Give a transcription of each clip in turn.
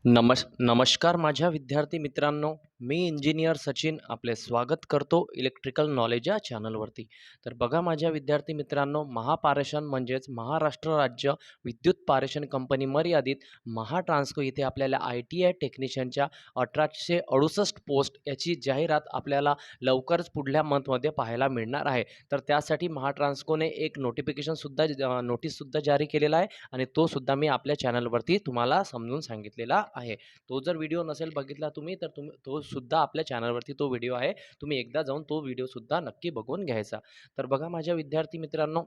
नमस्कार माझ्या विद्यार्थी मित्रांनो, मी इंजिनियर सचिन आपले स्वागत करतो इलेक्ट्रिकल नॉलेज या चॅनलवरती. तर बघा माझ्या विद्यार्थी मित्रांनो, महापारेषण म्हणजेच महाराष्ट्र राज्य विद्युत पारेषण कंपनी मर्यादित महाट्रान्सको इथे आपल्याला ITI टेक्निशियनच्या 1868 पोस्ट याची जाहिरात आपल्याला लवकरच पुढल्या मंथमध्ये पाहायला मिळणार आहे. तर त्यासाठी महाट्रान्सकोने एक नोटीससुद्धा जारी केलेला आहे आणि तो सुद्धा मी आपल्या चॅनलवरती तुम्हाला समजून सांगितलेला आहे. तो जर व्हिडिओ नसेल बघितला तुम्ही तर तो सुद्धा आपल्या चॅनलवरती तो व्हिडिओ आहे. तुम्ही एकदा जाऊन तो व्हिडिओ सुद्धा नक्की बघून घ्यायचा. तर बघा माझ्या विद्यार्थी मित्रांनो,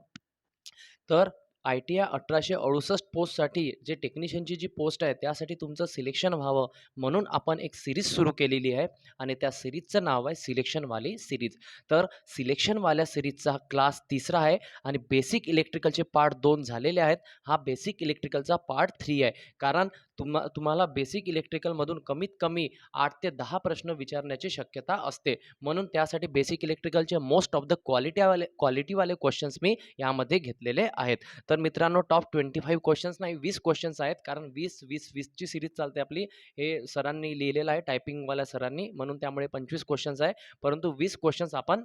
तर ITI 1868 पोस्टसाठी जे टेक्निशियनची जी पोस्ट आहे त्यासाठी तुमचं सिलेक्शन व्हावं म्हणून आपण एक सीरीज सुरू केलेली आहे आणि त्या सीरीजचं नाव आहे सिलेक्शनवाली सीरीज. तर सिलेक्शनवाल्या सीरीजचा क्लास 3रा आहे आणि बेसिक इलेक्ट्रिकलचे पार्ट 2 झालेले आहेत. हा बेसिक इलेक्ट्रिकलचा पार्ट 3 आहे. कारण तुम्हाला बेसिक इलेक्ट्रिकलमधून कमीत कमी 8 ते 10 प्रश्न विचारण्याची शक्यता असते. म्हणून त्यासाठी बेसिक इलेक्ट्रिकलचे मोस्ट ऑफ द क्वालिटीवाले क्वेश्चन्स मी यामध्ये घेतलेले आहेत. तर मित्रांनो, टॉप 25 क्वेश्चन्स नाही, 20 क्वेश्चन्स आहेत. कारण 20-20-20ची सीरीज चालते आपली. हे सरांनी लिहिलेलं आहे, टायपिंगवाल्या सरांनी, म्हणून त्यामुळे 25 क्वेश्चन्स आहे. परंतु 20 क्वेश्चन्स आपण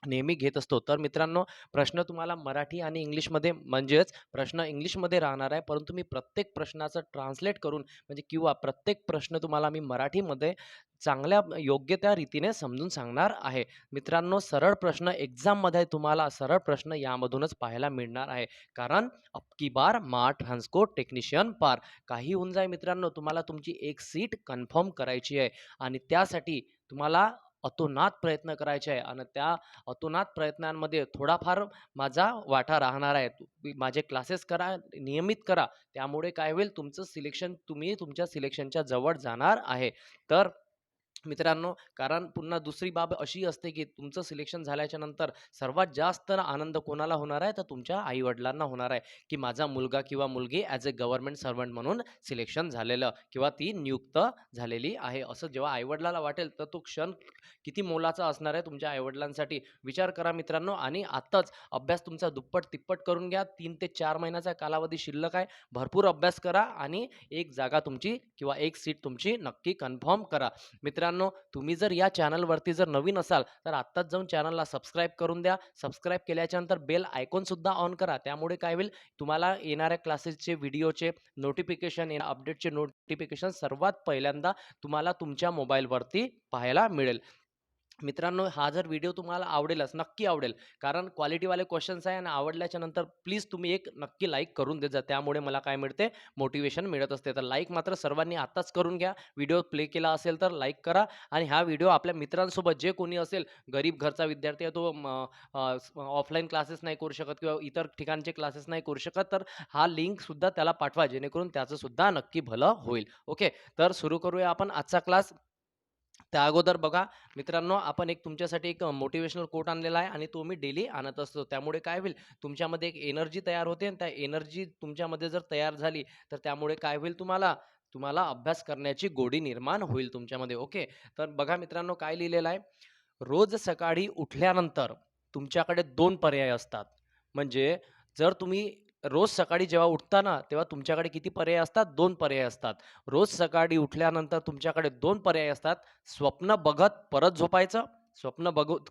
नेहमी घेत असतो. तर मित्रांनो, प्रश्न तुम्हाला मराठी आणि इंग्लिशमध्ये म्हणजेच प्रश्न इंग्लिशमध्ये राहणार आहे, परंतु मी प्रत्येक प्रश्नाचं ट्रान्सलेट करून किंवा प्रत्येक प्रश्न तुम्हाला मी मराठीमध्ये चांगल्या योग्य त्या रीतीने समजून सांगणार आहे. मित्रांनो, सरळ प्रश्न एक्झाममध्ये तुम्हाला सरळ प्रश्न यामधूनच पाहायला मिळणार आहे. कारण अब की बार महाट्रान्सको टेक्निशियन पार. काही होऊन जाय मित्रांनो, तुम्हाला तुमची एक सीट कन्फर्म करायची आहे आणि त्यासाठी तुम्हाला अतोनात प्रयत्न करायचे आहे आणि त्या अतोनात प्रयत्नांमध्ये थोडाफार माझा वाटा राहणार आहे. माझे क्लासेस करा, नियमित करा. त्यामुळे काय होईल, तुमचं सिलेक्शन तुम्ही तुमच्या सिलेक्शनच्या जवळ जाणार आहे. तर मित्रांनो, कारण पुन्हा दुसरी बाब अशी असते, की तुमचं सिलेक्शन झाल्याच्या नंतर सर्वात जास्त आनंद कोणाला होणार आहे, तर तुमच्या आई-वडिलांना होणार आहे, की माझा मुलगा किंवा मुलगी ॲज अ गव्हर्नमेंट सर्व्हंट म्हणून सिलेक्शन झालेलं किंवा ती नियुक्त झालेली आहे. असं जेव्हा आई-वडिलाला वाटेल, तर तो क्षण किती मोलाचा असणार आहे तुमच्या आई-वडिलांसाठी. विचार करा मित्रांनो, आणि आत्ताच अभ्यास तुमचा दुप्पट-तिप्पट करून घ्या. 3 ते 4 महिन्याचा कालावधी शिल्लक आहे. भरपूर अभ्यास करा आणि एक जागा तुमची किंवा एक सीट तुमची नक्की कन्फर्म करा. मित्रांनो, तुम्ही जर या चॅनलवरती जर नवीन असाल तर आत्ताच जाऊन चॅनलला सबस्क्राईब करून द्या. सबस्क्राईब केल्याच्या नंतर बेल आयकॉनसुद्धा ऑन करा. त्यामुळे काय होईल, तुम्हाला येणाऱ्या क्लासेसचे व्हिडिओचे नोटिफिकेशन, अपडेटचे नोटिफिकेशन सर्वात पहिल्यांदा तुम्हाला तुमच्या मोबाईलवरती पाहायला मिळेल. मित्रांनो, हा जर व्हिडिओ तुम्हाला आवडेलच, नक्की आवडेल. कारण क्वालिटीवाले क्वेश्चन्स आहे आणि आवडल्याच्या नंतर प्लीज तुम्ही एक नक्की लाईक करून देत जा. त्यामुळे मला काय मिळते, मोटिवेशन मिळत असते. तर लाईक मात्र सर्वांनी आत्ताच करून घ्या. व्हिडिओ प्ले केला असेल तर लाईक करा आणि हा व्हिडिओ आपल्या मित्रांसोबत, जे कोणी असेल, गरीब घरचा विद्यार्थी आहे, तो ऑफलाईन क्लासेस नाही करू शकत किंवा इतर ठिकाणचे क्लासेस नाही करू शकत, तर हा लिंकसुद्धा त्याला पाठवा, जेणेकरून त्याचंसुद्धा नक्की भलं होईल. ओके, तर सुरू करूया आपण आजचा क्लास. त्या अगोदर बघा मित्रांनो, आपण तुमच्यासाठी एक मोटिवेशनल कोट आणलेला आहे आणि तो मी डेली आणत असतो. त्यामुळे काय होईल, तुमच्यामध्ये एक एनर्जी तयार होते आणि त्या एनर्जी तुमच्यामध्ये जर तयार झाली, तर त्यामुळे काय होईल, तुम्हाला तुम्हाला अभ्यास करण्याची गोडी निर्माण होईल तुमच्यामध्ये. ओके, तर बघा मित्रांनो, काय लिहिलेलं आहे. रोज सकाळी उठल्यानंतर तुमच्याकडे 2 पर्याय असतात. म्हणजे जर तुम्ही रोज सकाळी जेव्हा उठता ना, तेव्हा तुमच्याकडे किती पर्याय असतात? 2 पर्याय असतात. रोज सकाळी उठल्यानंतर तुमच्याकडे 2 पर्याय असतात. स्वप्न बघत परत झोपायचं,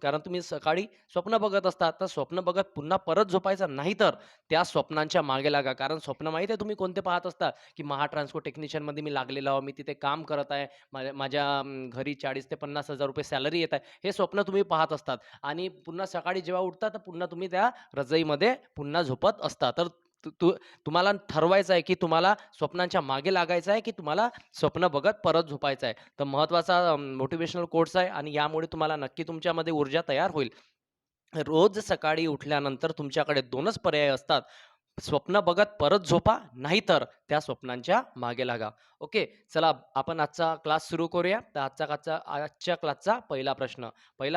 कारण तुम्ही सकाळी स्वप्न बघत असता, तर स्वप्न बघत पुन्हा परत झोपायचं. नाहीतर त्या स्वप्नांच्या मागे लागा. कारण स्वप्न माहीत आहे तुम्ही कोणते पाहत असता, की महाट्रान्सको टेक्निशियनमध्ये मी लागलेलो आहे, मी तिथे काम करत आहे, माझ्या माझ्या घरी 40,000 ते 50,000 रुपये सॅलरी येत आहे. हे स्वप्न तुम्ही पाहत असतात आणि पुन्हा सकाळी जेव्हा उठता, तर पुन्हा तुम्ही त्या रजईमध्ये पुन्हा झोपत असता. तर तुम्हाला ठरवायचं आहे, की तुम्हाला स्वप्नांच्या मागे लागायचं आहे, की तुम्हाला स्वप्न बघत परत झोपायचं आहे. तर महत्त्वाचा मोटिव्हेशनल कोट्स आहे आणि यामुळे तुम्हाला नक्की तुमच्यामध्ये ऊर्जा तयार होईल. रोज सकाळी उठल्यानंतर तुमच्याकडे 2च पर्याय असतात. स्वप्न बघत परत झोपा, नाहीतर त्या स्वप्नांच्या मागे लागा. ओके, चला आपण आजचा क्लास सुरू करूया. तर आजच्या क्लासचा पहिला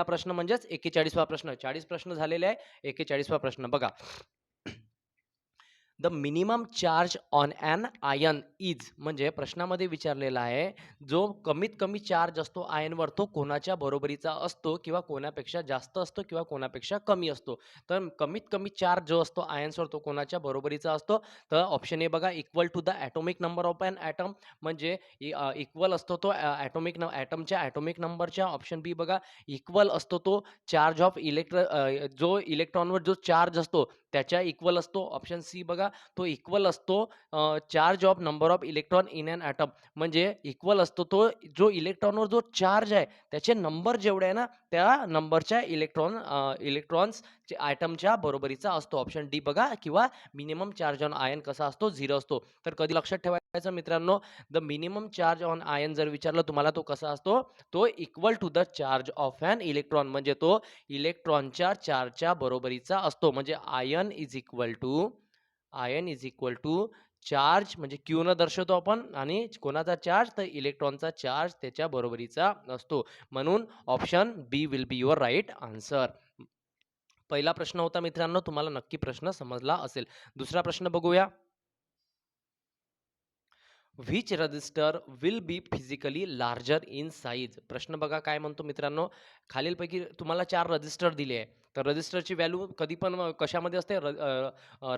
प्रश्न म्हणजेच 41वा प्रश्न. 40 प्रश्न झालेले आहे. 41वा प्रश्न बघा. The minimum charge on an ion is म्हणजे प्रश्नामध्ये विचारलेला आहे, जो कमीत कमी चार्ज असतो आयनवर तो कोणाच्या बरोबरीचा असतो किंवा कोणापेक्षा जास्त असतो किंवा कोणापेक्षा कमी असतो. तर कमीत कमी चार्ज जो असतो आयन्सवर तो कोणाच्या बरोबरीचा असतो? तर ऑप्शन ए बघा equal to the atomic number of an atom म्हणजे इक्वल असतो तो ॲटमच्या ॲटॉमिक नंबरच्या. ऑप्शन बी बघा इक्वल असतो तो चार्ज ऑफ जो इलेक्ट्रॉनवर जो चार्ज असतो त्याच्या इक्वल असतो. ऑप्शन सी बघा तो इक्वल असतो charge of number of electron in an atom म्हणजे इक्वल असतो तो जो इलेक्ट्रॉनवर जो चार्ज आहे त्याचे नंबर जेवढे आहे ना त्या नंबरच्या इलेक्ट्रॉन्स ॲटमच्या बरोबरीचा असतो. ऑप्शन डी बघा किंवा मिनिमम चार्ज ऑन आयन कसा असतो 0 असतो. तर कधी लक्षात ठेवायचं मित्रांनो, the minimum charge on ion जर विचारलं तुम्हाला तो कसा असतो? तो equal to the charge of an electron म्हणजे तो इलेक्ट्रॉनच्या चार्जच्या बरोबरीचा असतो. म्हणजे ion is equal to charge म्हणजे क्यू न दर्शवतो आपण आणि कोणाचा चार्ज तर इलेक्ट्रॉनचा चार्ज त्याच्या बरोबरीचा असतो. म्हणून option B will be your right answer. पहिला प्रश्न होता मित्रांनो, तुम्हाला नक्की प्रश्न समजला असेल. दुसरा प्रश्न बघूया. Which register will be physically larger in size. प्रश्न बघा काय म्हणतो मित्रांनो, खालीलपैकी तुम्हाला 4 रजिस्टर दिले आहे. तर रजिस्टरची व्हॅल्यू कधी पण कशामध्ये असते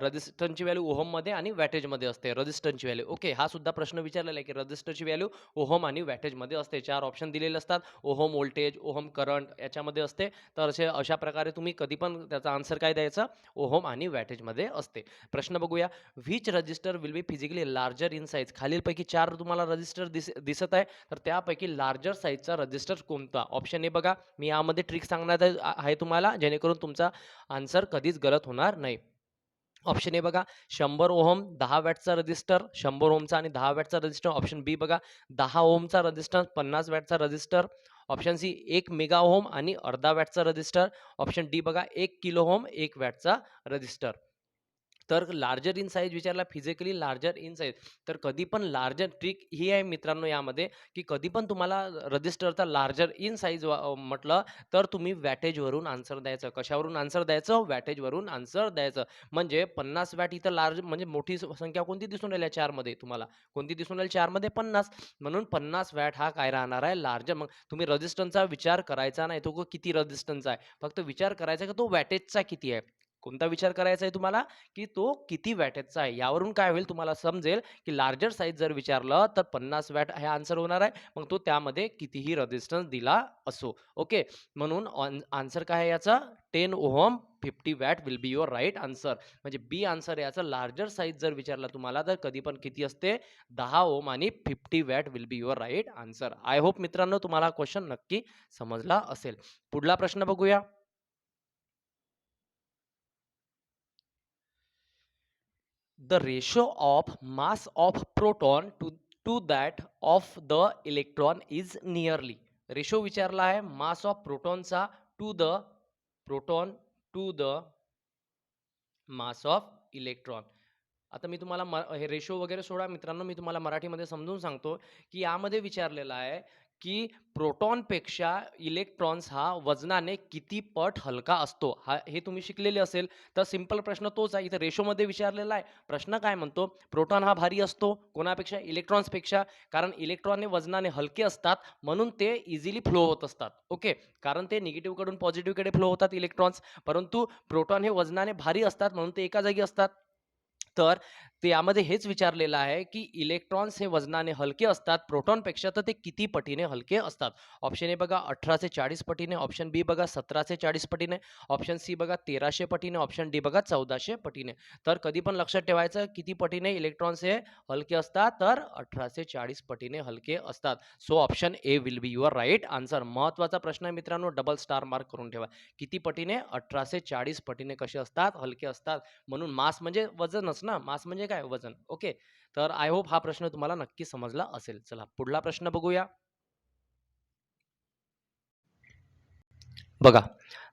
रजिस्टरची व्हॅल्यू ओहममध्ये आणि वॅटेजमध्ये असते रजिस्टरची व्हॅल्यू. ओके, हा सुद्धा प्रश्न विचारलेला आहे की रजिस्टरची व्हॅल्यू ओहम आणि वॅटेजमध्ये असते. 4 ऑप्शन दिलेले असतात. ओहम व्होल्टेज, ओहम करंट याच्यामध्ये असते. तर अशा प्रकारे तुम्ही कधी पण त्याचा आन्सर काय द्यायचा? ओहम आणि वॅटेजमध्ये असते. प्रश्न बघूया. Which register will be physically larger in size. खालीलपैकी 4 तुम्हाला रजिस्टर दिसत आहे. तर त्यापैकी लार्जर साईजचा रजिस्टर कोणता? ऑप्शन ए बघा, मी यामध्ये ट्रिक सांगणार आहे तुम्हाला जेणेकरून तुमचा आन्सर कधीच गलत होणार नाही. ऑप्शन ए बघा 100 ओहम 10 वॅटचा रजिस्टर, 100 ओहमचा आणि 10 वॅटचा रजिस्टर. ऑप्शन बी बघा 10 ओहमचा रजिस्टर, 50 वॅटचा resistor. Option C 1 mega ohm आणि अर्धा वॅटचा रजिस्टर. ऑप्शन डी बघा 1 किलो ओहम 1 वॅटचा रजिस्टर. तर लार्जर इन साईज विचारला, फिजिकली लार्जर इन साईज. तर कधी पण लार्जर ट्रिक ही आहे मित्रांनो यामध्ये, की कधी पण तुम्हाला रजिस्टरचा लार्जर इन साईज म्हटलं तर तुम्ही वॅटेजवरून आन्सर द्यायचं. कशावरून आन्सर द्यायचं? वॅटेजवरून आन्सर द्यायचं. म्हणजे 50 वॅट इथं लार्ज म्हणजे मोठी संख्या कोणती दिसून राहिली 4 मध्ये तुम्हाला? कोणती दिसून राहिली 4 मध्ये? 50. म्हणून 50 वॅट हा काय राहणार आहे? लार्जर. मग तुम्ही रेझिस्टन्सचा विचार करायचा नाही. तो किती रेझिस्टन्स आहे. फक्त विचार करायचा की तो वॅटेजचा किती आहे. कोणता विचार करायचा आहे तुम्हाला? की तो किती वॅटेजचा आहे. यावरून काय होईल तुम्हाला समजेल, की लार्जर साइज जर विचारलं तर 50 वॅट हे आन्सर होणार आहे. मग तो त्यामध्ये कितीही रेझिस्टन्स दिला असो. ओके. म्हणून आन्सर काय आहे याचा? 10 ohm 50 watt will be your right answer. म्हणजे बी आन्सर आहे याचा. लार्जर साइज जर विचारला तुम्हाला तर कधी पण किती असते? 10 ओहम आणि 50 watt will be your right answer. I hope मित्रांनो तुम्हाला हा क्वेशन नक्की समजला असेल. पुढला प्रश्न बघूया. The ratio of mass of proton to that of the electron is nearly. Ratio विचारला आहे मास ऑफ प्रोटॉनचा to the proton to the mass of electron. आता मी तुम्हाला हे रेशो वगैरे सोडा मित्रांनो, मी तुम्हाला मराठीमध्ये समजून सांगतो, की यामध्ये विचारलेलं आहे, की प्रोटॉनपेक्षा इलेक्ट्रॉन्स हा वजनाने किती पट हलका असतो. हे तुम्ही शिकलेले असेल. तर सिंपल प्रश्न तोच आहे. इथे रेशोमध्ये विचारलेला आहे. प्रश्न काय म्हणतो? प्रोटॉन हा भारी असतो. कोणापेक्षा? इलेक्ट्रॉन्सपेक्षा. कारण इलेक्ट्रॉन हे वजनाने हलके असतात, म्हणून ते इझिली फ्लो होत असतात. ओके. कारण ते निगेटिव्हकडून पॉझिटिव्हकडे फ्लो होतात इलेक्ट्रॉन्स. परंतु प्रोटॉन हे वजनाने भारी असतात, म्हणून ते एका जागी असतात. तर ते यामध्ये हेच विचारलेलं आहे, की इलेक्ट्रॉन्स हे वजनाने हलके असतात प्रोटॉनपेक्षा, तर ते किती पटीने हलके असतात? ऑप्शन ए बघा 1840 पटीने, ऑप्शन बी बघा 1740 पटीने, ऑप्शन सी बघा 1300 पटीने, ऑप्शन डी बघा 1400 पटीने. तर कधी पण लक्षात ठेवायचं किती पटीने इलेक्ट्रॉन्स हे हलके असतात, तर 1840 पटीने हलके असतात. So option A will be your right answer. महत्त्वाचा प्रश्न आहे मित्रांनो, डबल स्टार मार्क करून ठेवा. किती पटीने? 1840 पटीने कसे असतात? हलके असतात. म्हणून मास म्हणजे वजनच ना, मास म्हणजे काय? वजन. ओके. तर आय होप हा प्रश्न तुम्हाला नक्की समजला असेल. चला पुढला प्रश्न बघूया. बघा,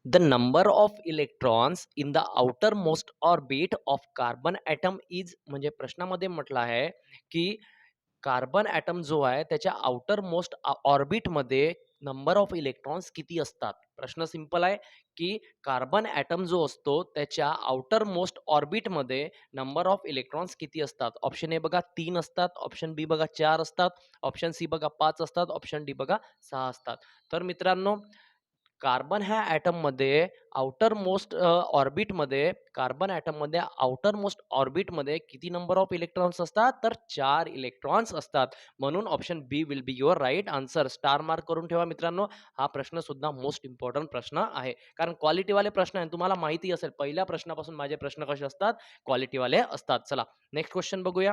the number of electrons in the outermost orbit of carbon atom is म्हणजे प्रश्नामध्ये म्हटलं आहे, की कार्बन ॲटम जो आहे त्याच्या आउटर मोस्ट ऑर्बिटमध्ये नंबर ऑफ इलेक्ट्रॉन्स किती असतात? प्रश्न सिंपल आहे, की कार्बन ॲटम जो असतो त्याच्या आउटर मोस्ट ऑर्बिटमध्ये नंबर ऑफ इलेक्ट्रॉन्स किती असतात? ऑप्शन ए बघा 3 असतात, ऑप्शन बी बघा 4 असतात, ऑप्शन सी बघा 5 असतात, ऑप्शन डी बघा 6 असतात. तर मित्रांनो, कार्बन ह्या ॲटममध्ये आउटर मोस्ट ऑर्बिटमध्ये कार्बन ॲटममध्ये आउटर मोस्ट ऑर्बिटमध्ये किती नंबर ऑफ इलेक्ट्रॉन्स असतात? तर 4 इलेक्ट्रॉन्स असतात. म्हणून option B will be your right answer. Star mark करून ठेवा मित्रांनो. हा प्रश्न सुद्धा मोस्ट इम्पोर्टंट प्रश्न आहे. कारण क्वालिटीवाले प्रश्न आहे. तुम्हाला माहिती असेल पहिल्या प्रश्नापासून माझे प्रश्न कसे असतात? क्वालिटीवाले असतात. चला नेक्स्ट क्वेश्चन बघूया.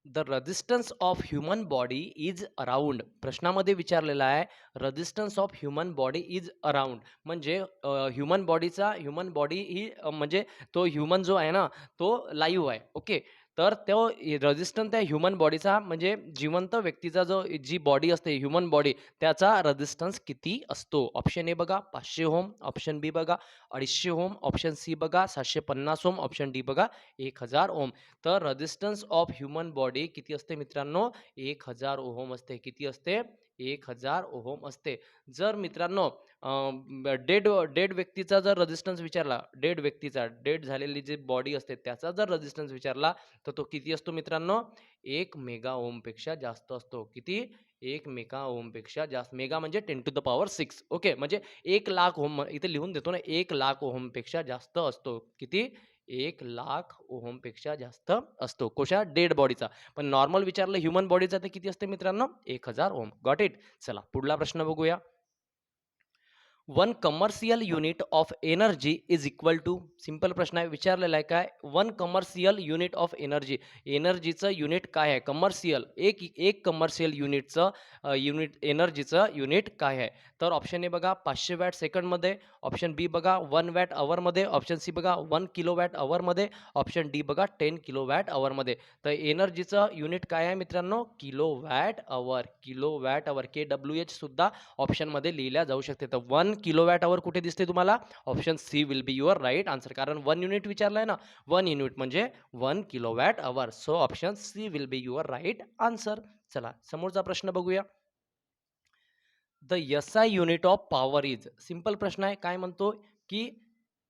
The resistance of human body is around. प्रश्नामध्ये विचारलेला आहे, resistance of human body is around म्हणजे ह्युमन बॉडी ही म्हणजे तो ह्युमन जो आहे ना, तो लाईव्ह आहे. ओके. तर तो रेझिस्टन्स त्या ह्युमन बॉडीचा म्हणजे जिवंत व्यक्तीचा जी बॉडी असते ह्युमन बॉडी, त्याचा रेझिस्टन्स किती असतो? ऑप्शन ए बघा 500 ओम, ऑप्शन बी बघा 250 ओम, ऑप्शन सी बघा 750 ओम, ऑप्शन डी बघा 1000 ओम. तर रेझिस्टन्स ऑफ ह्युमन बॉडी किती असते मित्रांनो? 1000 ओहम असते. किती असते? 1000 ओहम असते. जर मित्रांनो डेड डेड व्यक्तीचा जर रेझिस्टन्स विचारला, डेड झालेली जी बॉडी असते त्याचा जर रेझिस्टन्स विचारला, तर तो किती असतो मित्रांनो? 1 मेगा ओमपेक्षा जास्त असतो. किती? 1 मेगा ओमपेक्षा जास्त. मेगा म्हणजे 10⁶. ओके. म्हणजे 1,00,000 ओहम इथे लिहून देतो ना, 1,00,000 ओहमपेक्षा जास्त असतो. किती? 1,00,000 ओहमपेक्षा जास्त असतो. कशा? डेड बॉडीचा. पण नॉर्मल विचारलं ह्युमन बॉडीचा तर किती असते मित्रांनो? 1000 ओम. Got it? चला पुढला प्रश्न बघूया. One commercial unit of energy is equal to. Simple प्रश्न आहे विचारलेला आहे काय? One commercial unit of energy. एनर्जीचं युनिट काय आहे? कमर्शियल एक एक कमर्शियल युनिट एनर्जीचं युनिट काय आहे? तर ऑप्शन ए बघा 500 वॅट सेकंडमध्ये, ऑप्शन बी बघा 1 वॅट अवरमध्ये, ऑप्शन सी बघा 1 किलो वॅट अवरमध्ये, ऑप्शन डी बघा 10 किलो वॅट अवरमध्ये. तर एनर्जीचं युनिट काय आहे मित्रांनो? Kilo watt our. Kilo watt our KWH सुद्धा ऑप्शनमध्ये लिहिल्या जाऊ शकते. तर 1 किलोवॅट अवर कुठे दिसते तुम्हाला? Option C will be your right answer. कारण 1 युनिट विचारलाय ना, 1 युनिट म्हणजे 1 kilowatt hour. So option C will be your right answer. चला समोरचा प्रश्न बघूया. The SI unit of power is. Simple प्रश्न आहे. काय म्हणतो की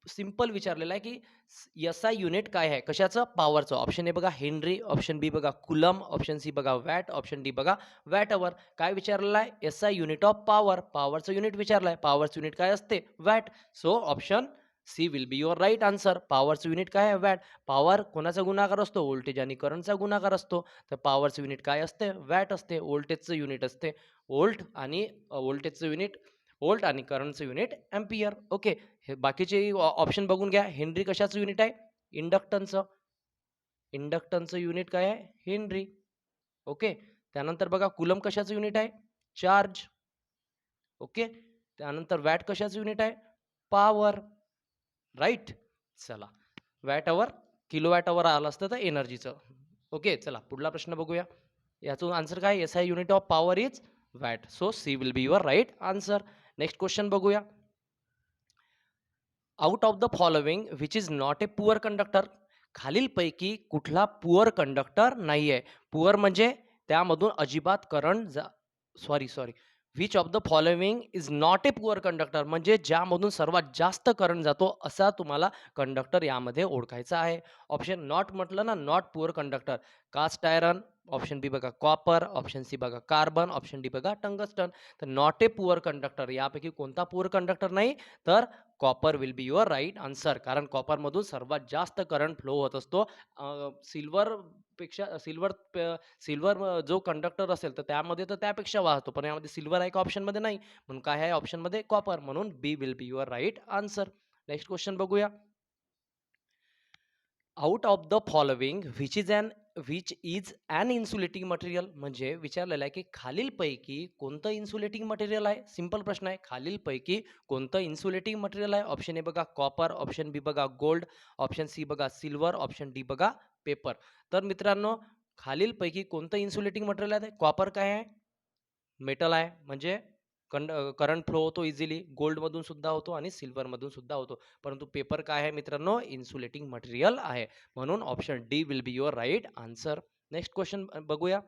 सिंपल विचारलेला आहे की एसआय युनिट काय आहे? कशाचं? पॉवरचं. ऑप्शन ए बघा हेनरी, ऑप्शन बी बघा कुलम, ऑप्शन सी बघा वॅट, ऑप्शन डी बघा वॅट अवर. काय विचारलेलं आहे? SI unit of power. पॉवरचं युनिट विचारलं आहे. पॉवरचं युनिट काय असते? Watt. So option C will be your right answer. पॉवरचं युनिट काय आहे? वॅट. पॉवर कोणाचा गुणाकार असतो? व्होल्टेज आणि करंटचा गुणाकार असतो. तर पॉवरचं युनिट काय असते? वॅट असते. व्होल्टेजचं युनिट असते व्होल्ट आणि व्होल्टेजचं युनिट व्होल्ट आणि करंटचं युनिट अँपियर. ओके. हे बाकीचे ऑप्शन बघून घ्या. हेनरी कशाचं युनिट आहे? इंडक्टन्सचं. इंडक्टन्सचं युनिट काय आहे? हेनरी. ओके. त्यानंतर बघा कुलम कशाचं युनिट आहे? चार्ज. ओके. त्यानंतर वॅट कशाचं युनिट आहे? पॉवर. राईट. चला वॅट अवर किलोवॅट अवर आलं असतं तर एनर्जीचं. ओके. चला पुढला प्रश्न बघूया. याचं आन्सर काय? S I unit of power is watt. So C will be your right answer. Next question बघूया. Out of the following which is not a poor conductor. खालीलपैकी कुठला पुअर कंडक्टर नाही आहे? पुअर म्हणजे त्यामधून अजिबात current sorry which of the following is not a poor conductor म्हणजे ज्यामधून सर्वात जास्त करंट जातो असा तुम्हाला कंडक्टर यामध्ये ओळखायचा आहे. ऑप्शन नॉट म्हटलं ना, not poor conductor. Cast iron, option B बघा कॉपर, ऑप्शन सी बघा कार्बन, ऑप्शन डी बघा टंगस्टन. तर नॉट ए पुअर कंडक्टर यापैकी कोणता पुअर कंडक्टर नाही? तर copper will be your right answer. कारण कॉपरमधून सर्वात जास्त करंट फ्लो होत असतो. सिल्वरपेक्षा सिल्वर जो कंडक्टर असेल तर त्यामध्ये तर त्यापेक्षा वाहतो, पण यामध्ये सिल्वर आहे का ऑप्शनमध्ये? नाही. म्हणून काय आहे ऑप्शनमध्ये? कॉपर. म्हणून B will be your right answer. Next question बघूया. Out of the following which is an insulating material म्हणजे विचारलेलं आहे की खालीलपैकी कोणतं इन्सुलेटिंग मटेरियल आहे? सिंपल प्रश्न आहे. खालीलपैकी कोणतं इन्सुलेटिंग मटेरियल आहे? ऑप्शन ए बघा कॉपर, ऑप्शन बी बघा गोल्ड, ऑप्शन सी बघा सिल्वर, ऑप्शन डी बघा पेपर. तर मित्रांनो खालीलपैकी कोणतं इन्सुलेटिंग मटेरियल आहे? कॉपर काय आहे? मेटल आहे म्हणजे करंट फ्लो होतो इझिली. गोल्डमधून सुद्धा होतो आणि सिल्वरमधून सुद्धा होतो. परंतु पेपर काय आहे मित्रांनो? इन्सुलेटिंग मटेरियल आहे. म्हणून option D will be your right answer. Next question बघूया.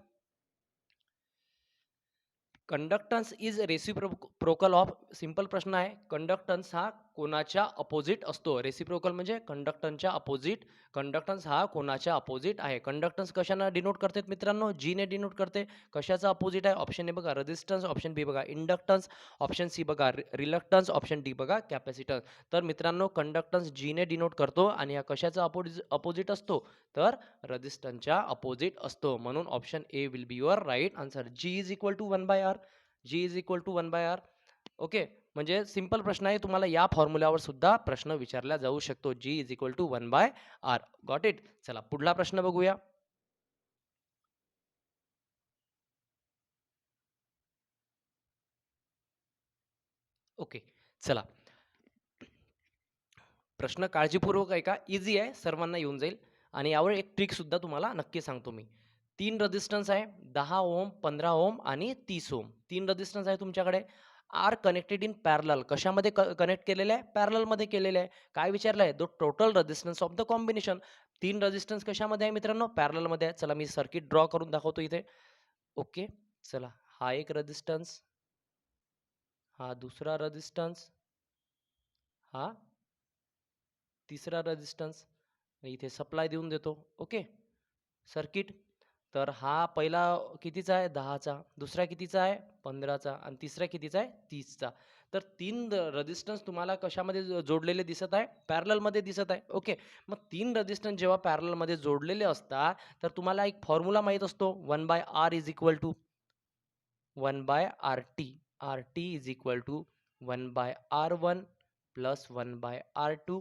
Conductance is reciprocal of, simple प्रश्न आहे. कंडक्टन्स हा कोणाच्या अपोजिट असतो? रेसिप्रोकल म्हणजे कंडक्टन्सच्या अपोजिट. कंडक्टन्स हा कोणाच्या अपोजिट आहे? कंडक्टन्स कशाने डिनोट करतात मित्रांनो? जी ने डिनोट करते. कशाचा अपोजिट आहे? ऑप्शन ए बघा रेजिस्टन्स, ऑप्शन बी बघा इंडक्टन्स, ऑप्शन सी बघा रिलक्टन्स, ऑप्शन डी बघा कॅपॅसिटन्स. तर मित्रांनो कंडक्टन्स जी ने डिनोट करतो आणि हा कशाचा अपोजिट असतो? तर रेजिस्टन्सच्या अपोजिट असतो. म्हणून option A will be your right answer. G is equal to 1 by R. G is equal to 1 by R. Okay. म्हणजे सिंपल प्रश्न आहे. तुम्हाला या फॉर्म्युल्यावर सुद्धा प्रश्न विचारला जाऊ शकतो. G is equal to 1 by R. Got it. चला पुढला प्रश्न बघूया. ओके. चला प्रश्न काळजीपूर्वक ऐका. इझी आहे, सर्वांना येऊन जाईल आणि यावर एक ट्रिक सुद्धा तुम्हाला नक्की सांगतो मी. 3 रेझिस्टन्स आहे. 10 ओम, 15 ओम आणि 30 ओम. 3 रेझिस्टन्स आहे तुमच्याकडे. Are connected in parallel. कशामध्ये कनेक्ट केलेले आहे? पॅरललमध्ये केलेले आहे. काय विचारलं आहे? The total resistance of the combination. 3 resistance कशामध्ये आहे मित्रांनो? पॅरललमध्ये आहे. चला मी सर्किट ड्रॉ करून दाखवतो इथे. ओके. चला हा एक रेझिस्टन्स, हा दुसरा रेझिस्टन्स, हा तिसरा रेझिस्टन्स. इथे सप्लाय देऊन देतो. ओके. सर्किट. तर हा पहिला कितीचा आहे? 10चा. दुसरा कितीचा आहे? 15चा आणि तिसरा कितीचा आहे? 30चा. तर 3 रेझिस्टन्स तुम्हाला कशामध्ये जोडलेले दिसत आहे? पॅरललमध्ये दिसत आहे. ओके. मग 3 रेझिस्टन्स जेव्हा पॅरललमध्ये जोडलेले असतात, तर तुम्हाला एक फॉर्म्युला माहीत असतो 1/R is equal to 1/RT. RT is equal to 1/R1 plus 1/R2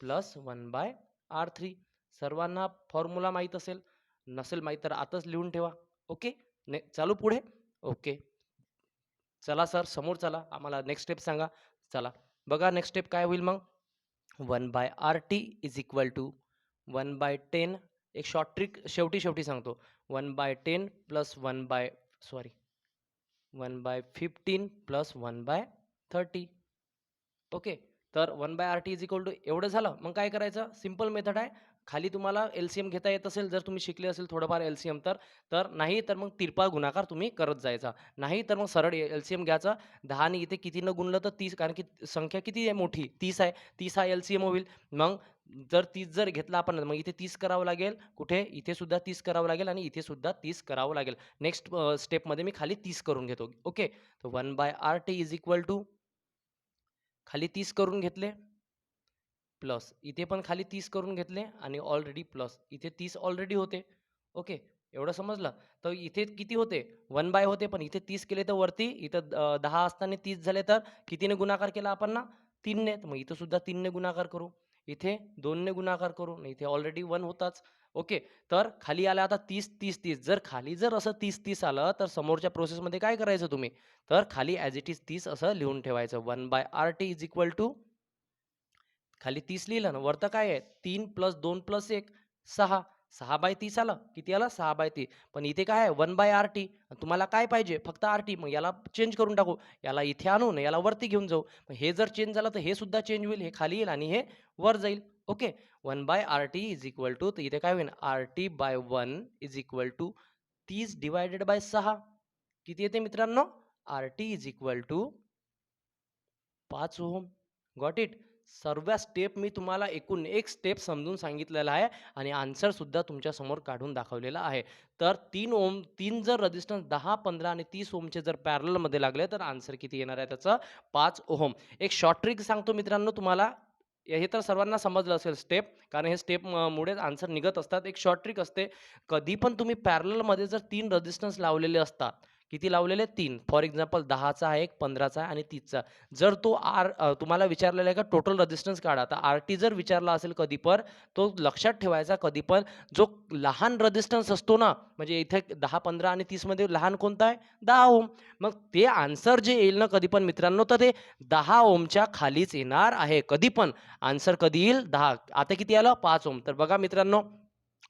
plus 1/R3. सर्वांना फॉर्म्युला माहीत असेल. नसेल माहीत तर आताच लिहून ठेवा. ओके. चालू पुढे. ओके. चला सर समोर चला. आम्हाला नेक्स्ट स्टेप सांगा. चला बघा नेक्स्ट स्टेप काय होईल मग. 1/RT is equal to 1/10. एक शॉर्ट ट्रिक शेवटी सांगतो. 1/10 प्लस 1/15 प्लस 1/30. ओके. तर 1/RT इज इक्वल टू एवढं झालं. मग काय करायचं? सिंपल मेथड आहे. खाली तुम्हाला एलसीएम घेता येत असेल, जर तुम्ही शिकले असेल थोडंफार एलसीएम तर. तर नाही तर मग तिरपा गुणाकार तुम्ही करत जायचा. नाही तर मग सरळ एलसीएम घ्यायचा. 10 ने इथे कितीनं गुणलं तर 30, कारण की संख्या किती आहे मोठी? 30 आहे. 30 हा एलसीएम होईल. मग जर 30 जर घेतला आपण, मग इथे 30 करावं लागेल. कुठे? इथे सुद्धा 30 करावं लागेल आणि इथे सुद्धा 30 करावं लागेल. नेक्स्ट स्टेपमध्ये मी खाली 30 करून घेतो. ओके. तर 1/RT इज इक्वल टू खाली 30 करून घेतले, प्लस इथे पण खाली 30 करून घेतले आणि ऑलरेडी प्लस इथे 30 ऑलरेडी होते. ओके. एवढं समजलं. तर इथे किती होते? 1 बाय होते, पण इथे 30 केले तर वरती इथं 10 असताना 30 झाले, तर कितीने गुणाकार केला आपण ना? 3 ने. मग इथं सुद्धा 3 ने गुणाकार करू. इथे 2 ने गुणाकार करू. आणि इथे ऑलरेडी 1 होताच. ओके. तर खाली आला आता 30, 30, 30. जर असं 30, 30 आलं, तर समोरच्या प्रोसेसमध्ये काय करायचं तुम्ही? तर खाली ॲज इट इज 30 असं लिहून ठेवायचं. 1/RT इज इक्वल टू खाली 30 लिहिलं ना, वरतं काय आहे? 3 प्लस 2 प्लस 1 6. 6/30 आलं. किती आलं? 6/30. पण इथे काय आहे? 1/RT. तुम्हाला काय पाहिजे? फक्त RT. मग याला चेंज करून टाकू. याला इथे आणून याला वरती घेऊन जाऊ. मग हे जर चेंज झालं, तर हे सुद्धा चेंज होईल. हे खाली येईल आणि हे वर जाईल. Okay. 1/RT is equal to, तर इथे काय होईल? RT/1 is equal to 30 divided by 6. किती येते मित्रांनो? RT is equal to 5 ohm. Got it. सर्व स्टेप मी तुम्हाला एकूण एक स्टेप समजून सांगितलेला आहे आणि आन्सर सुद्धा तुमच्या समोर काढून दाखवलेला आहे. तर 3 ओम, 3 जर रेझिस्टन्स 10, 15 आणि 30 ओमचे जर पॅरललमध्ये लागले, तर आन्सर किती येणार आहे त्याचं? 5 ओहम. एक शॉर्ट ट्रिक सांगतो मित्रांनो तुम्हाला. हे तर सर्वांना समजलं असेल स्टेप, कारण हे स्टेप मुळेच आन्सर निघत असतात. एक शॉर्ट ट्रिक असते. कधी पण तुम्ही पॅरललमध्ये जर 3 रेझिस्टन्स लावलेले असतात, किती लावलेले? 3. फॉर एक्झाम्पल 10चा आहे, 15चा आहे आणि 30चा. जर तो तुम्हाला विचारलेला आहे का टोटल रेझिस्टन्स काढा. तर आरटी जर विचारला असेल कधी पण, तो लक्षात ठेवायचा कधी पण जो लहान रेझिस्टन्स असतो ना, म्हणजे इथे 10, 15 आणि 30 मध्ये लहान कोणता आहे? 10 ओम. मग ते आन्सर जे येईल ना कधी पण मित्रांनो, तर ते 10 ओमच्या खालीच येणार आहे. कधी पण आन्सर कधी येईल? 10. आता किती आलं? 5 ओम. तर बघा मित्रांनो,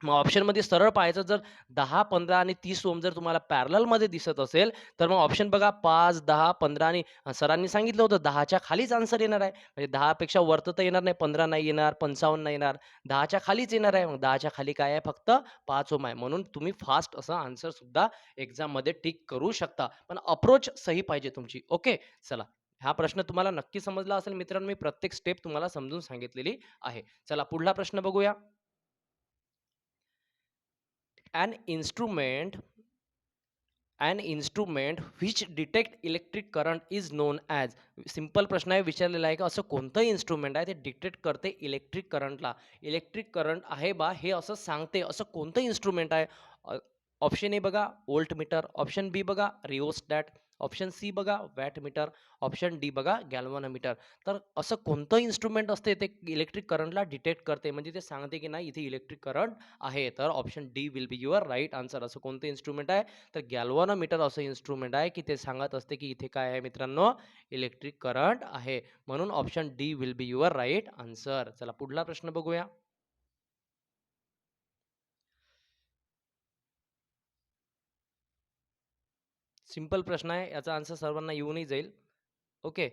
मग ऑप्शनमध्ये सरळ पाहायचं जर 10, 15 आणि 30 ओम जर तुम्हाला पॅरललमध्ये दिसत असेल, तर मग ऑप्शन बघा 5, 10, 15 आणि सरांनी सांगितलं होतं 10च्या खालीच आन्सर येणार आहे. म्हणजे 10 पेक्षा वरती तर येणार नाही, 15 नाही येणार, 55 नाही येणार, 10च्या खालीच येणार आहे. मग 10च्या खाली काय आहे फक्त 5 ओम आहे. म्हणून तुम्ही फास्ट असं आन्सर सुद्धा एक्झाममध्ये टिक करू शकता. पण अप्रोच सही पाहिजे तुमची. ओके. चला. हा प्रश्न तुम्हाला नक्की समजला असेल मित्रांनो. मी प्रत्येक स्टेप तुम्हाला समजून सांगितलेली आहे. चला पुढला प्रश्न बघूया. An instrument an instrument which detect electric current is known as. Simple प्रश्न आहे विचारलेला आहे का असं कोणतं इन्स्ट्रुमेंट आहे ते डिटेक्ट करते इलेक्ट्रिक करंटला. इलेक्ट्रिक करंट आहे बा हे असं सांगते असं कोणतं इन्स्ट्रुमेंट आहे. ऑप्शन ए बघा व्होल्ट मीटर, ऑप्शन बी बघा रिओस्टॅट, ऑप्शन सी बघा वॅट मीटर, ऑप्शन डी बघा गॅल्व्हनोमीटर. तर असं कोणतं इन्स्ट्रुमेंट असते ते इलेक्ट्रिक करंटला डिटेक्ट करते म्हणजे ते सांगते की नाही इथे इलेक्ट्रिक करंट आहे. तर option D will be your right answer. असं कोणतं इन्स्ट्रुमेंट आहे तर गॅल्व्हनोमीटर असं इन्स्ट्रुमेंट आहे की ते सांगत असते की इथे काय आहे मित्रांनो इलेक्ट्रिक करंट आहे. म्हणून option D will be your right answer. चला पुढला प्रश्न बघूया. सिंपल प्रश्न आहे याचा आन्सर सर्वांना येऊनही जाईल. ओके.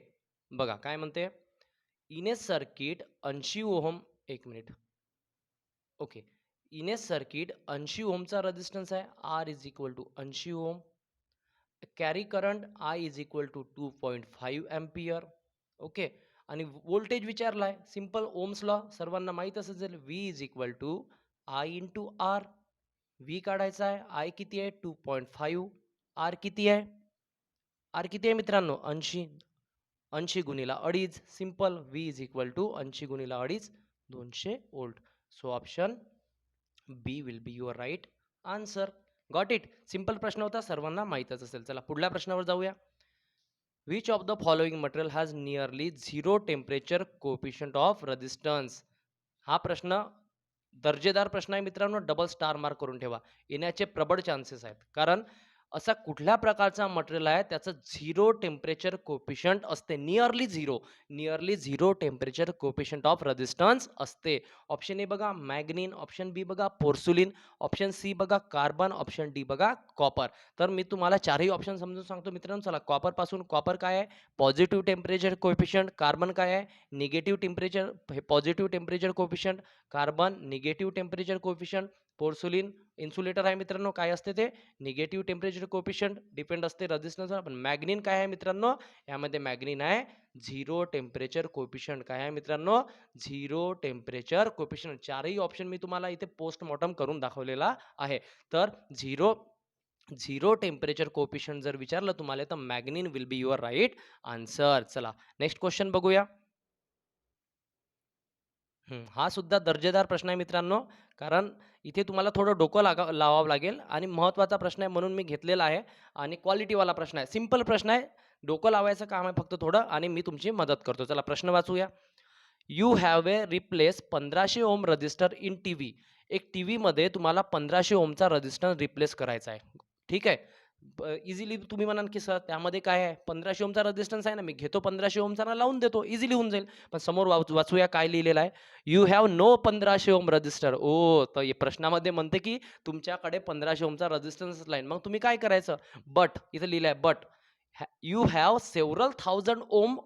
बघा काय म्हणते. In a circuit 80 ohm. एक minute. Okay. In a circuit 80 ओहमचा रेझिस्टन्स आहे. R is equal to 80 ohm. Carry current I is equal to 2.5 ampere. Okay. आणि व्होल्टेज विचारलाय सिंपल ओम्स लॉ सर्वांना माहित असेल V is equal to I into R. V काढायचा आहे. I किती आहे 2.5. आर किती आहे. आर किती आहे मित्रांनो 80. 80 गुणिला अडीच. Simple V is equal to 80 गुणिला अडीच 200 volt. So option B will be your right answer. Got it. Simple प्रश्न होता सर्वांना माहीतच असेल. चला पुढल्या प्रश्नावर जाऊया. Which of the following material has nearly zero temperature coefficient of resistance. हा प्रश्न दर्जेदार प्रश्न आहे मित्रांनो. डबल स्टार मार्क करून ठेवा. येण्याचे प्रबळ चान्सेस आहेत. कारण असा कुठल्या प्रकारचा मटेरियल आहे त्याचं झिरो टेम्परेचर कोएफिशियंट असते. Nearly zero temperature coefficient of resistance असते. ऑप्शन ए बघा मॅग्नीन, ऑप्शन बी बघा पोर्सुलिन, ऑप्शन सी बघा कार्बन, ऑप्शन डी बघा कॉपर. तर मी तुम्हाला चारही ऑप्शन समजून सांगतो मित्रांनो. चला कॉपर पासून. कॉपर काय आहे पॉझिटिव्ह टेम्परेचर कोएफिशियंट. कार्बन काय आहे negative temperature positive temperature coefficient. Carbon negative temperature coefficient. Porcelain insulator आहे मित्रांनो. काय असते ते निगेटिव्ह टेम्परेचर कोएफिशियंट डिपेंड असते रेझिस्टन्सवर. पण मॅग्नीन काय आहे मित्रांनो यामध्ये मॅग्नीन आहे झिरो टेम्परेचर कोएफिशियंट. काय आहे मित्रांनो झिरो टेम्परेचर कोएफिशियंट. चारही ऑप्शन मी तुम्हाला इथे पोस्टमॉर्टम करून दाखवलेला आहे. तर झिरो झिरो टेम्परेचर कोएफिशियंट जर विचारलं तुम्हाला तर manganin will be your right answer. चला नेक्स्ट क्वेश्चन बघूया. हा सुद्धा दर्जेदार प्रश्न आहे मित्रांनो. कारण इथे तुम्हाला थोडं डोकं लावावं लागेल आणि महत्त्वाचा प्रश्न आहे म्हणून मी घेतलेला आहे. आणि क्वालिटीवाला प्रश्न आहे. सिंपल प्रश्न आहे. डोकं लावायचं काम आहे फक्त थोडं आणि मी तुमची मदत करतो. चला प्रश्न वाचूया. You have a replace 1500 ohm resistor in TV. एक टीव्हीमध्ये तुम्हाला 1500 ओमचा रजिस्टर रिप्लेस करायचा आहे. ठीक आहे. इझिली तुम्ही म्हणाल की सर त्यामध्ये काय आहे 1500 ओमचा रेझिस्टन्स आहे ना मी घेतो 1500 ओमचा ना लावून देतो इझिली होऊन जाईल. पण समोर वाचूया काय लिहिलेलं आहे. You have no 1500 ohm resistor. ओ तर प्रश्नामध्ये म्हणते की तुमच्याकडे 1500 ओमचा रेझिस्टन्स लाईन मग तुम्ही काय करायचं. बट इथं लिहिलं आहे but you have several thousand ohm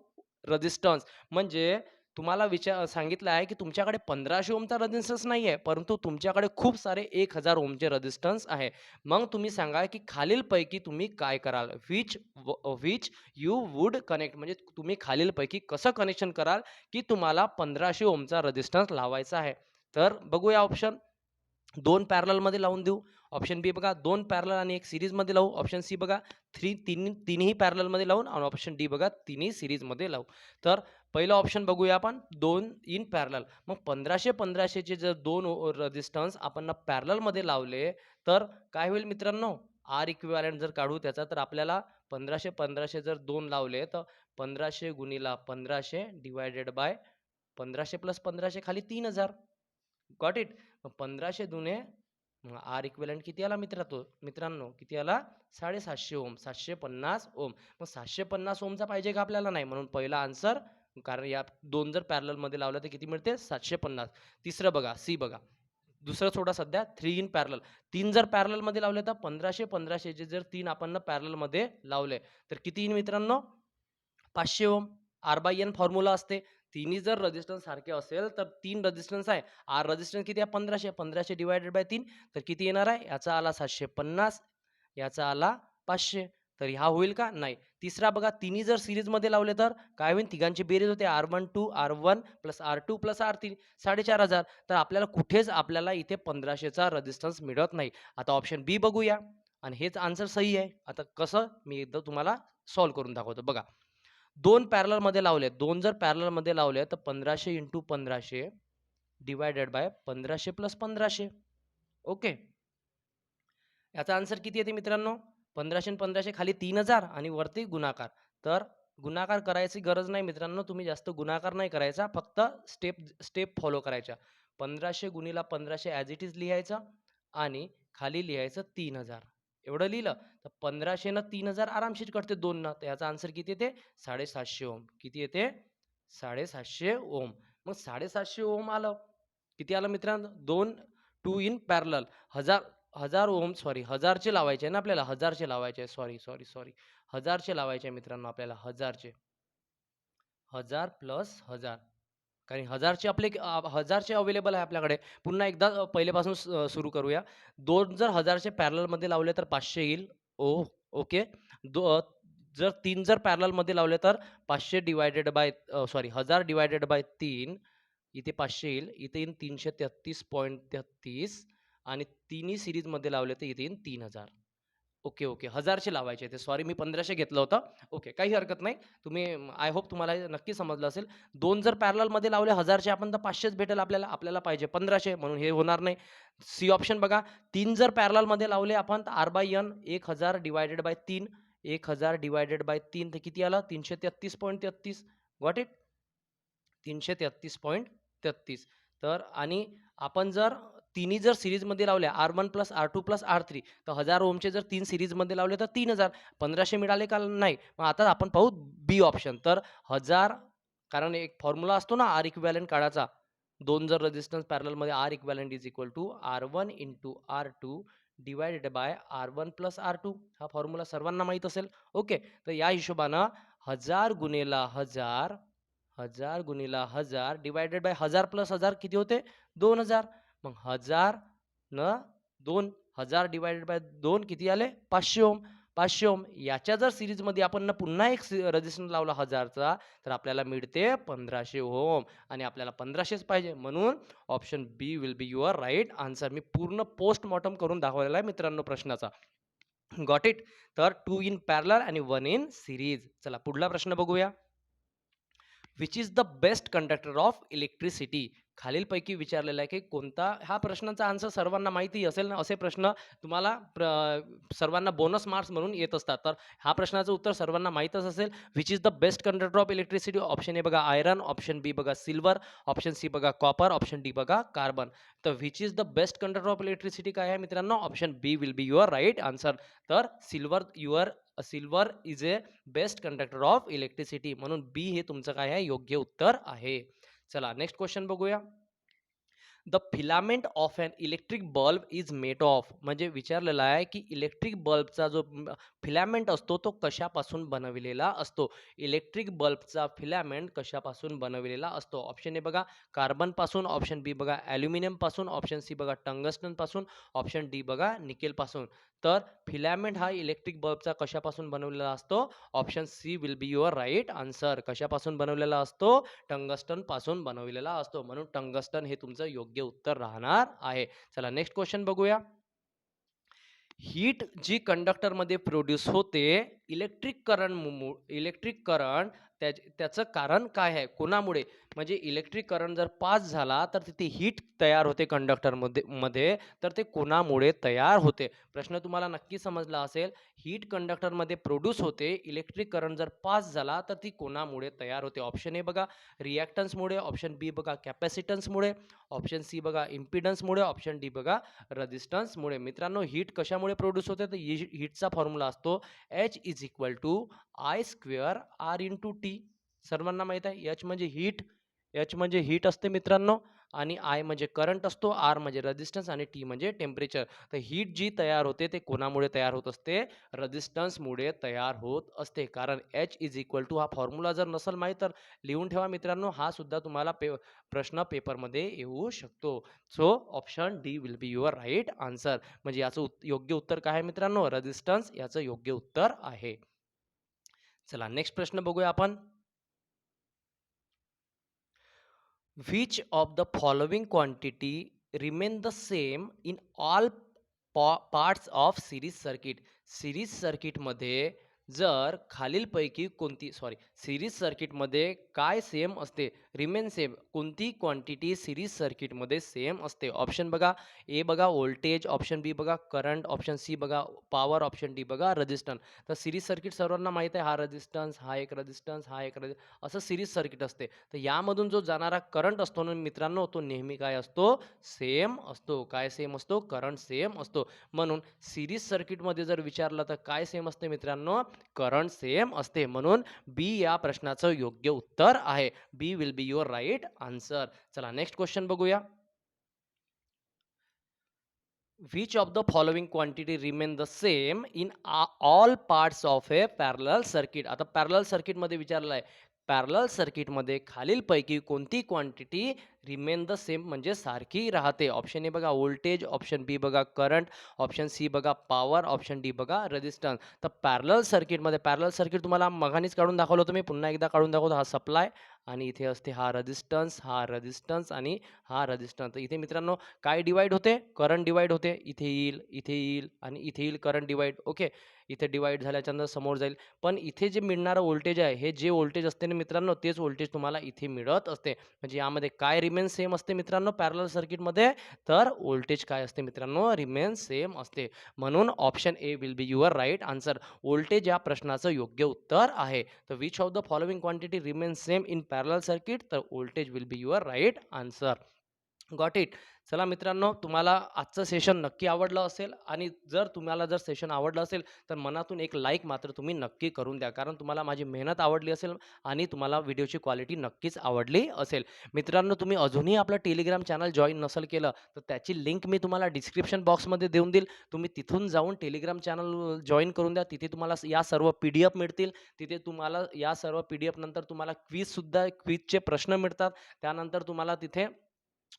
resistance. म्हणजे तुम्हाला सांगितलं आहे की तुमच्याकडे 1500 ओमचा रेझिस्टन्स नाही आहे परंतु तुमच्याकडे खूप सारे 1000 ओमचे रेझिस्टन्स आहे. मग तुम्ही सांगा की खालीलपैकी तुम्ही काय कराल. Which you would connect. म्हणजे तुम्ही खालीलपैकी कसं कनेक्शन कराल की तुम्हाला 1500 ओमचा रेझिस्टन्स लावायचा आहे. तर बघूया ऑप्शन. 2 पॅरललमध्ये लावून देऊ. ऑप्शन बी बघा 2 पॅरलल आणि 1 सीरीजमध्ये लावू. ऑप्शन सी बघा तिन्ही पॅरललमध्ये लावून आणि ऑप्शन डी बघा तिन्ही सीरीजमध्ये लावू. तर पहिलं ऑप्शन बघूया आपण 2 इन पॅरलल. मग 1500 चे जर 2 रेझिस्टन्स आपण पॅरललमध्ये लावले तर काय होईल मित्रांनो. आर इक्विव्हॅलंट जर काढू त्याचा तर आपल्याला 1500 जर 2 लावले तर 1500 गुणिला 1500 डिवायडेड बाय 1500 प्लस 1500 खाली 3000. Got it. मग 1500 दुने आर इक्विव्हॅलंट किती आला मित्रांनो किती आला 750 ओम 750 ओम. मग 750 ओमचा पाहिजे का आपल्याला नाही म्हणून पहिला आन्सर. कारण या दोन जर पॅरलल मध्ये लावलं तर किती मिळते 750. तिसरं बघा सी बघा दुसरं सोडा सध्या 3 इन पॅरलल. 3 जर पॅरललमध्ये लावले तर 1500 चे जर 3 आपण पॅरललमध्ये लावले तर किती येईल मित्रांनो? 500 ओम. आर बाय एन फॉर्म्युला असते. तिन्ही जर रेझिस्टन्स सारखे असेल तर 3 रेझिस्टन्स आहे. आर रेझिस्टन्स किती आहे? 1500. 1500 डिव्हायडेड बाय 3 तर किती येणार आहे? याचा आला 750, याचा आला 500. तर हा होईल का? नाही. तिसरा बघा, तिन्ही जर सीरीजमध्ये लावले तर काय होईल? तिघांची बेरीज होते R12 R1 plus R2 plus R3 4500. तर आपल्याला कुठेच आपल्याला इथे 1500 चा रेझिस्टन्स मिळत नाही. आता ऑप्शन बी बघूया आणि हेच आन्सर सही आहे. आता कसं? मी एकदा तुम्हाला सॉल्व्ह करून दाखवतो. बघा, 2 पॅरललमध्ये लावले. 2 जर पॅरललमध्ये लावले तर 1500 into 1500 divided by 1500 plus 1500. Okay. याचा आन्सर किती येते मित्रांनो? 1500 आणि 1500 खाली 3000 आणि वरती गुणाकार. तर गुणाकार करायची गरज नाही मित्रांनो. तुम्ही जास्त गुणाकार नाही करायचा. फक्त स्टेप स्टेप फॉलो करायच्या. 1500 गुणिले 1500 ॲज इट इज लिहायचं आणि खाली लिहायचं 3000. एवढं लिहिलं तर 1500 न 3000 आरामशीर कटते 2 न. तर याचा आन्सर किती येते? 750 ओम. किती येते? 750 ओम. मग 750 ओम आलं. किती आलं मित्रांनो? 2 इन पॅरलल. 1000 ओम, सॉरी 1000चे लावायचे आहे ना आपल्याला, 1000चे लावायचे आहे. सॉरी 1000चे लावायचे आहे मित्रांनो आपल्याला, 1000चे. 1000 प्लस 1000, कारण 1000चे आपले 1000चे अवेलेबल आहे आपल्याकडे. पुन्हा एकदा पहिलेपासून सुरू करूया. 2 जर 1000चे पॅरललमध्ये लावले तर 500 येईल. ओके. दो अ, जर 3 जर पॅरललमध्ये लावले तर 500 डिव्हायडेड बाय 1000 डिव्हायडेड बाय 3 इथे 500 येईल. इथे येईल 333.33 आणि तिन्ही सीरीजमध्ये लावले तर इथे येईल 3000. ओके. 1000चे लावायचे ते. सॉरी, मी 1500 घेतलं होतं. ओके, काही हरकत नाही. तुम्ही, आय होप तुम्हाला हे नक्की समजलं असेल. 2 जर पॅरललमध्ये लावले 1000चे आपण तर 500च भेटेल आपल्याला. आपल्याला पाहिजे 1500 म्हणून हे होणार नाही. सी ऑप्शन बघा. 3 जर पॅरललमध्ये लावले आपण तर R/N 1000 divided by 3. 1000 divided by 3 तर किती आलं? 333.33. Got it? 333.33. तर आणि आपण जर तिन्ही जर सीरीजमध्ये लावल्या R1 plus R2 plus R3 तर 1000 ओमचे जर 3 सीरीजमध्ये लावले तर 3000. 1500 मिळाले का नाही? मग आता आपण पाहू बी ऑप्शन. तर 1000, कारण एक फॉर्म्युला असतो ना आर इक्विव्हॅलंट काढायचा. 2 जर रेझिस्टन्स पॅरललमध्ये R equivalent is equal to R1 into R2 divided by R1 plus R2. हा फॉर्म्युला सर्वांना माहीत असेल. ओके. तर या हिशोबानं 1000 गुणिले 1000, 1000 गुणिले 1000 डिव्हायडेड बाय 1000 प्लस 1000 किती होते? 2000. मग 1000 न 2, 1000 डिव्हायडेड बाय 2 किती आले? 500 ओम. 500 ओम. याच्या जर सीरीजमध्ये आपण ना पुन्हा एक रेझिस्टन्स लावला 1000चा तर आपल्याला मिळते 1500 ओम आणि आपल्याला 1500च पाहिजे. म्हणून option B will be your right answer. मी पूर्ण पोस्टमॉर्टम करून दाखवलेला आहे मित्रांनो प्रश्नाचा. Got it? तर 2 इन पॅरलल आणि 1 इन सीरीज. चला पुढला प्रश्न बघूया. Which is the best conductor of electricity? खालीलपैकी विचारलेला आहे की कोणता, हा प्रश्नाचा आन्सर सर्वांना माहिती असेल ना. असे प्रश्न तुम्हाला सर्वांना बोनस मार्क्स म्हणून येत असतात. तर हा प्रश्नाचं उत्तर सर्वांना माहीतच असेल. Which is the best conductor of electricity? Option A बघा आयरन, ऑप्शन बी बघा सिल्वर, ऑप्शन सी बघा कॉपर, ऑप्शन डी बघा कार्बन. तर which is the best conductor of electricity काय आहे मित्रांनो? Option B will be your right answer. तर silver is a best conductor of electricity. म्हणून B हे तुमचं काय आहे? योग्य उत्तर आहे. चला नेक्स्ट क्वेश्चन बघूया. The filament of an electric bulb is made of. म्हणजे विचारलेला आहे की इलेक्ट्रिक बल्बचा जो फिलामेंट असतो तो कशापासून बनविलेला असतो? इलेक्ट्रिक बल्बचा फिलामेंट कशापासून बनविलेला असतो? ऑप्शन ए बघा कार्बन पासून, ऑप्शन बी बघा ॲल्युमिनियम पासून, ऑप्शन सी बघा टंगस्टन पासून, ऑप्शन डी बघा निकेल पासून. तर फिलामेंट हा इलेक्ट्रिक बल्बचा कशापासून बनवलेला असतो? Option C will be your right answer. कशापासून बनवलेला असतो? टंगस्टन पासून बनवलेला असतो. म्हणून टंगस्टन हे तुमचं योग्य उत्तर राहणार आहे. चला नेक्स्ट क्वेश्चन बघूया. हीट जी कंडक्टरमध्ये प्रोड्यूस होते, इलेक्ट्रिक करंट त्याचं कारण काय आहे? कोणामुळे? म्हणजे इलेक्ट्रिक करंट जर पास झाला तर तिथे हीट तयार होते कंडक्टरमध्ये, तर ते कोणामुळे तयार होते? प्रश्न तुम्हाला नक्की समजला असेल. हीट कंडक्टरमध्ये प्रोड्यूस होते, इलेक्ट्रिक करंट जर पास झाला तर ती कोणामुळे तयार होते? ऑप्शन ए बघा रिॲक्टन्समुळे, ऑप्शन बी बघा कॅपॅसिटन्समुळे, ऑप्शन सी बघा इम्पिडन्समुळे, ऑप्शन डी बघा रेझिस्टन्समुळे. मित्रांनो हीट कशामुळे प्रोड्यूस होते? तर हीटचा फॉर्म्युला असतो H is equal to I square R into T. सर्वांना माहित आहे एच म्हणजे हीट असते मित्रांनो. आणि आय म्हणजे करंट असतो, आर म्हणजे रेझिस्टन्स आणि टी म्हणजे टेम्परेचर. तर हीट जी तयार होते ते कोणामुळे तयार होत असते? रेझिस्टन्समुळे तयार होत असते. कारण H इज इक्वल टू हा फॉर्म्युला जर नसेल माहीत तर लिहून ठेवा मित्रांनो. हा सुद्धा तुम्हाला प्रश्न पेपरमध्ये येऊ शकतो. So option D will be your right answer. म्हणजे याचं योग्य उत्तर काय आहे मित्रांनो? रेझिस्टन्स याचं योग्य उत्तर आहे. चला नेक्स्ट प्रश्न बघूया आपण. Which of the following quantity remain the same in all parts of series circuit? Series circuit मध्ये जर खालीलपैकी कोणती सिरीज सर्किटमध्ये काय सेम असते? रिमेन सेम कोणती क्वांटिटी सिरीज सर्किटमध्ये सेम असते? ऑप्शन बघा, ए बघा व्होल्टेज, ऑप्शन बी बघा करंट, ऑप्शन सी बघा पॉवर, ऑप्शन डी बघा रेझिस्टन्स. तर सिरीज सर्किट सर्वांना माहित आहे, हा रेझिस्टन्स, हा एक रेझिस्टन्स, हा एक असं सिरीज सर्किट असते. तर यामधून जो जाणारा करंट असतो ना मित्रांनो, तो नेहमी काय असतो? सेम असतो. काय सेम असतो? करंट सेम असतो. म्हणून सिरीज सर्किटमध्ये जर विचारलं तर काय सेम असते मित्रांनो? करंट सेम असते. म्हणून बी या प्रश्नाचं योग्य उत्तर आहे. B will be your right answer. चला नेक्स्ट क्वेश्चन बघूया. Which of the following quantity remain the same in all parts of a parallel circuit? आता पॅरलल सर्किटमध्ये विचारलं आहे. पॅरलल सर्किटमध्ये खालीलपैकी कोणती क्वांटिटी रिमेन द सेम म्हणजे सारखी राहते? ऑप्शन ए बघा व्होल्टेज, ऑप्शन बी बघा करंट, ऑप्शन सी बघा पॉवर, ऑप्शन डी बघा रेझिस्टन्स. तर पॅरलल सर्किट तुम्हाला मघानीच काढून दाखवलं होतं मी, पुन्हा एकदा काढून दाखवतो. हा सप्लाय आणि इथे असते हा रेझिस्टन्स आणि हा रेझिस्टन्स. तर इथे मित्रांनो काय डिवाइड होते? करंट डिवाइड होते. इथे येईल आणि इथे येईल करंट डिवाइड. ओके. इथे डिवाइड झाल्याच्यानंतर समोर जाईल. पण इथे जे मिळणारं व्होल्टेज आहे, हे जे व्होल्टेज असते ना मित्रांनो, तेच व्होल्टेज तुम्हाला इथे मिळत असते. म्हणजे यामध्ये काय रिमेन सेम असते मित्रांनो पॅरलल सर्किटमध्ये? तर व्होल्टेज काय असते मित्रांनो? रिमेन सेम असते. म्हणून option A will be your right answer. Voltage या प्रश्नाचं योग्य उत्तर आहे. तर which of the following quantity remain same in parallel circuit? तर voltage will be your right answer. Got it. चला मित्रांनो, तुम्हाला आजचं सेशन नक्की आवडलं असेल आणि जर सेशन आवडलं असेल तर मनातून एक लाईक मात्र तुम्ही नक्की करून द्या. कारण तुम्हाला माझी मेहनत आवडली असेल आणि तुम्हाला व्हिडिओची क्वालिटी नक्कीच आवडली असेल. मित्रांनो, तुम्ही अजूनही आपलं टेलिग्राम चॅनल जॉइन नसेल केलं तर त्याची लिंक मी तुम्हाला डिस्क्रिप्शन बॉक्समध्ये देऊन देईल. तुम्ही तिथून जाऊन टेलिग्राम चॅनल जॉइन करून द्या. तिथे तुम्हाला या सर्व पी-डी-एफ मिळतील. तिथे तुम्हाला या सर्व पी-डी-एफ नंतर तुम्हाला क्विजचे प्रश्न मिळतात. त्यानंतर तुम्हाला तिथे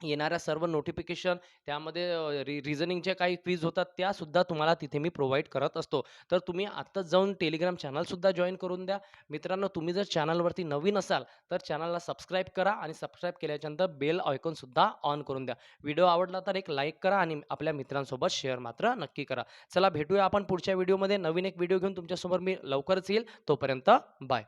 येणाऱ्या सर्व नोटिफिकेशन त्यामध्ये रिझनिंगचे काही क्विज होतात त्या सुद्धा तुम्हाला तिथे मी प्रोव्हाइड करत असतो. तर तुम्ही आत्ताच जाऊन टेलिग्राम चॅनल सुद्धा जॉइन करून द्या. मित्रांनो, तुम्ही जर चॅनलवरती नवीन असाल तर चॅनलला सबस्क्राईब करा आणि सबस्क्राईब केल्याच्यानंतर बेल आयकॉन सुद्धा ऑन करून द्या. व्हिडिओ आवडला तर एक लाईक करा आणि आपल्या मित्रांसोबत शेअर मात्र नक्की करा. चला भेटूया आपण पुढच्या व्हिडिओमध्ये. नवीन एक व्हिडिओ घेऊन तुमच्यासमोर मी लवकरच येईल. तोपर्यंत बाय.